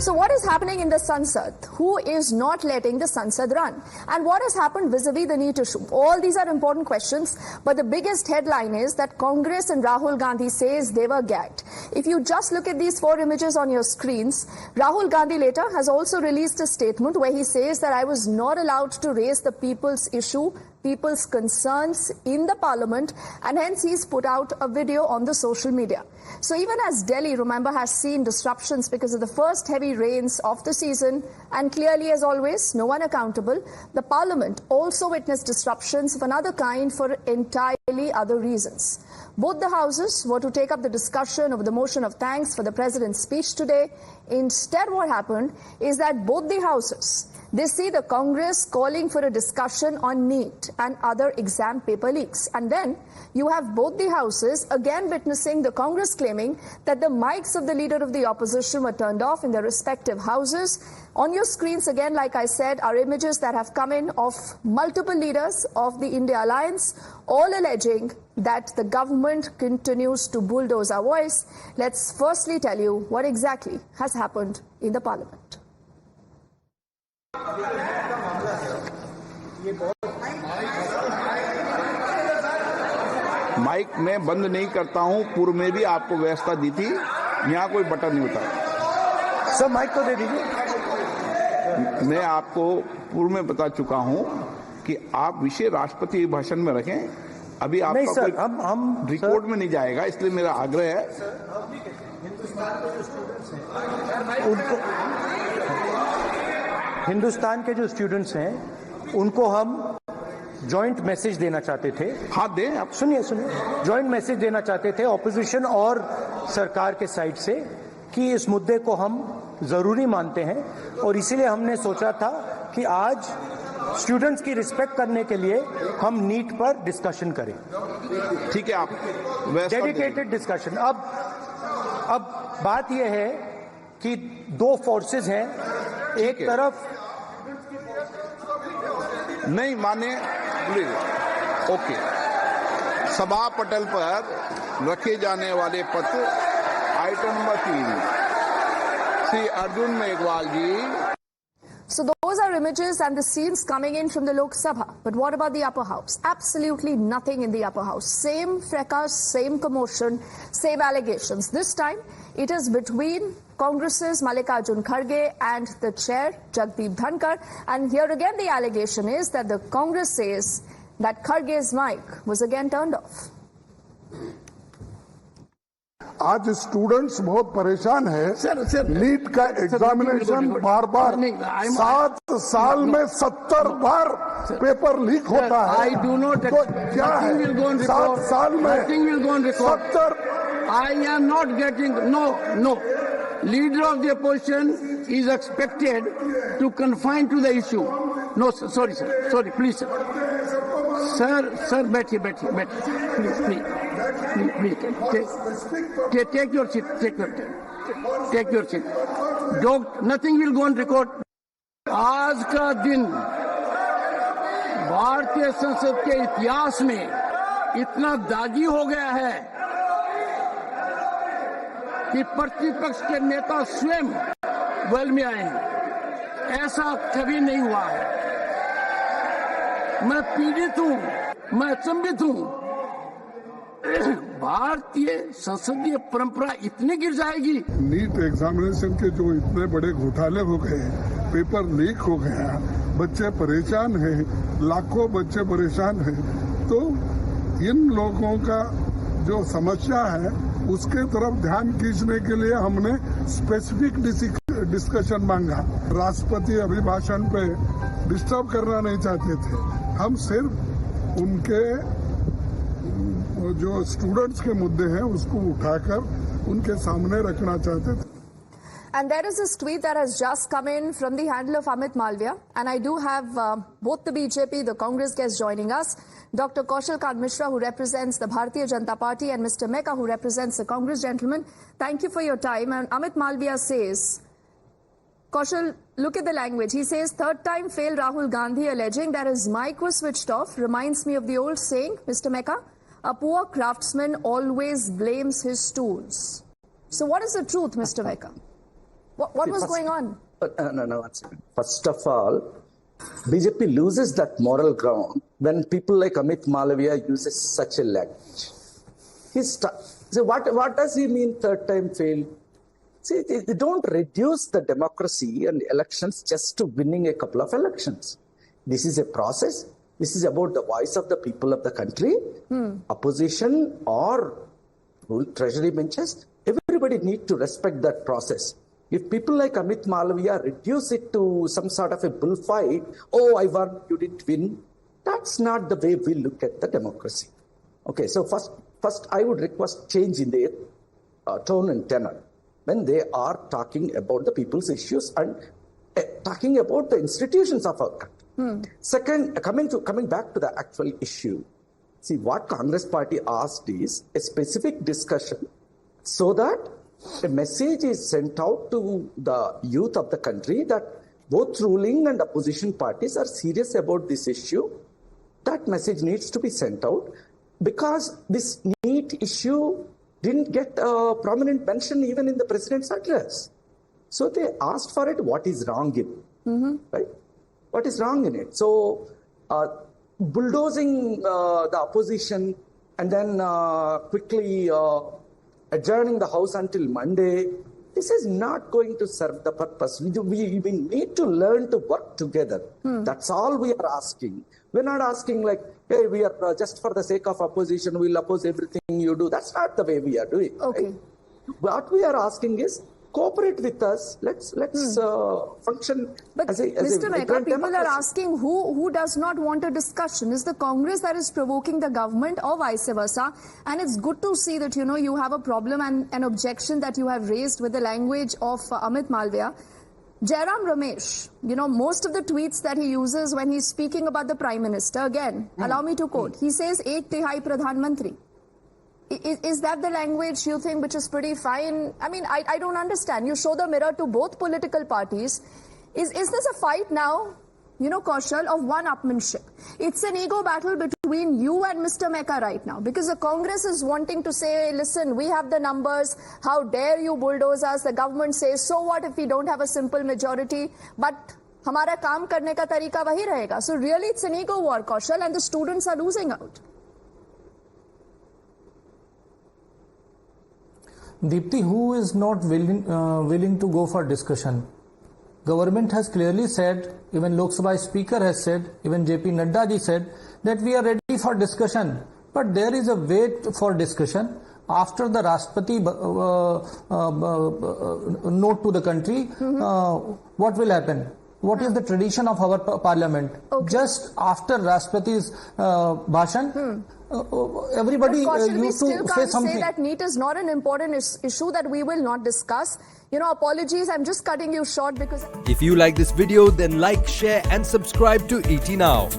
So what is happening in the Sansad? Who is not letting the Sansad run? And what has happened vis-a-vis the NEET issue? All these are important questions, but the biggest headline is that Congress and Rahul Gandhi says they were gagged. If you just look at these 4 images on your screens, Rahul Gandhi later has also released a statement where he says that I was not allowed to raise the people's issue, people's concerns in the parliament, and hence he's put out a video on the social media. So even as Delhi, remember, has seen disruptions because of the first heavy rains of the season, and clearly as always, no one accountable, the parliament also witnessed disruptions of another kind for entirely other reasons. Both the houses were to take up the discussion of the motion of thanks for the president's speech today. Instead, what happened is that both the houses, they see the Congress calling for a discussion on NEET and other exam paper leaks. And then you have both the houses again witnessing the Congress claiming that the mics of the leader of the opposition were turned off in their respective houses. On your screens, again, like I said, are images that have come in of multiple leaders of the India Alliance, all alleging that the government continues to bulldoze our voice. Let's firstly tell you what exactly has happened in the parliament. Mic में बंद नहीं करता हूं, पूर्व में भी आपको व्यवस्था दी थी, यहां कोई बटन नहीं होता। सर माइक तो दे दीजिए। मैं आपको पूर्व में बता चुका हूं कि आप विषय राष्ट्रपति भाषण में रखें, अभी आपका नहीं सर, कोई हम रिकॉर्ड में नहीं जाएगा, इसलिए मेरा आग्रह है। हिंदुस्तान के जो स्टूडेंट्स हैं उनको हम जॉइंट मैसेज देना चाहते थे। हाँ दें, आप सुनिए जॉइंट मैसेज देना चाहते थे ऑपोजिशन और सरकार के साइड से कि इस मुद्दे को हम जरूरी मानते हैं, और इसीलिए हमने सोचा था कि आज स्टूडेंट्स की रिस्पेक्ट करने के लिए हम नीट पर डिस्कशन करें। ठीक है, आप डेडिकेटेड डिस्कशन। अब बात यह है कि 2 फोर्सेस हैं, एक तरफ नहीं माने, ओके, सभा पटल पर रखे जाने वाले पत्र item number 3, Shri Arjun Meghwal ji. So those are images and the scenes coming in from the Lok Sabha. But what about the upper house? Absolutely nothing in the upper house. Same fracas, same commotion, same allegations. This time it is between Congress's Mallikarjun Kharge and the chair Jagdeep Dhankar. And here again the allegation is that the Congress says that Kharge's mic was again turned off. आज students बहुत परेशान है। NEET का examination बार-बार 7 साल में 70 बार paper leak होता है। I do not. तो क्या है 7 साल में Nothing will go on record. 70? I am not getting no. Leader of the opposition is expected to confine to the issue. No, sir, sorry, please, sir. Sir, बैठिए, please. Take your seat. Take your seat. Nothing will go on record. आज का दिन भारतीय संसद के इतिहास में इतना दागी हो गया है कि प्रतिपक्ष के नेता स्वयं वेल में आए हैं। ऐसा कभी नहीं हुआ है। मैं पीड़ित हूं, मैं अचंभित हूं। भारतीय संसदीय परंपरा इतनी गिर जाएगी। नीट एग्जामिनेशन के जो इतने बड़े घोटाले हो गए, पेपर लीक हो गया, बच्चे परेशान हैं, लाखों बच्चे परेशान हैं, तो इन लोगों का जो समस्या है उसके तरफ ध्यान खींचने के लिए हमने स्पेसिफिक डिस्कशन मांगा। राष्ट्रपति अभिभाषण पे डिस्टर्ब करना नहीं चाहते थे, हम सिर्फ उनके जो स्टूडेंट्स के मुद्दे हैं उसको उठाकर उनके सामने रखना चाहते थे। And there is this tweet that has just come in from the handle of Amit Malviya. And I do have both the BJP, the Congress guests joining us. Dr. Kaushal Kant Mishra, who represents the Bharatiya Janata Party, and Mr. Meka, who represents the Congress. Gentlemen, thank you for your time. And Amit Malviya says, Kaushal, look at the language. He says, third time failed Rahul Gandhi, alleging that his mic was switched off. Reminds me of the old saying, Mr. Meka, a poor craftsman always blames his tools. So what is the truth, Mr. Meka? What was going on? No, one second. First of all, BJP loses that moral ground when people like Amit Malviya uses such a language. So what does he mean third time fail? See, they don't reduce the democracy and elections just to winning a couple of elections. This is a process. This is about the voice of the people of the country, opposition or treasury benches. Everybody need to respect that process. If people like Amit Malviya reduce it to some sort of a bullfight, oh, I won, you didn't win, that's not the way we look at the democracy. Okay, so first I would request change in their tone and tenor when they are talking about the people's issues and talking about the institutions of our country. Second, coming back to the actual issue, see what Congress party asked is a specific discussion so that a message is sent out to the youth of the country that both ruling and opposition parties are serious about this issue. That message needs to be sent out because this NEET issue didn't get a prominent mention even in the president's address. So they asked for it, what is wrong in it, right? What is wrong in it? So bulldozing the opposition and then quickly adjourning the House until Monday, this is not going to serve the purpose. We need to learn to work together. That's all we are asking. We're not asking like, hey, we are just for the sake of opposition, we'll oppose everything you do. That's not the way we are doing. Okay. Right? What we are asking is, cooperate with us. Let's function but as a Mr. Mehta, vibrant people democracy. are asking who does not want a discussion? Is the Congress that is provoking the government or vice versa? And it's good to see that, you have a problem and an objection that you have raised with the language of Amit Malviya. Jairam Ramesh, most of the tweets that he uses when he's speaking about the Prime Minister, again, allow me to quote, he says, Ek Tihai Pradhan Mantri. Is that the language you think which is pretty fine? I mean, I don't understand. You show the mirror to both political parties. Is this a fight now, Kaushal, of one-upmanship? It's an ego battle between you and Mr. Mehta right now because the Congress is wanting to say, listen, we have the numbers. How dare you bulldoze us? The government says, so what if we don't have a simple majority? But हमारा काम करने का तरीका वही रहेगा. So really it's an ego war, Kaushal, and the students are losing out. Deepti, who is not willing to go for discussion? Government has clearly said, even Lok Sabha Speaker has said, even JP Nadda ji said that we are ready for discussion. But there is a wait for discussion. After the Rashtrapati note to the country, what will happen? What is the tradition of our parliament? Okay. Just after Rashtrapati's bhashan, everybody used to say something. Say that NEET is not an important issue that we will not discuss. Apologies, I'm just cutting you short because... If you like this video, then like, share and subscribe to ET Now.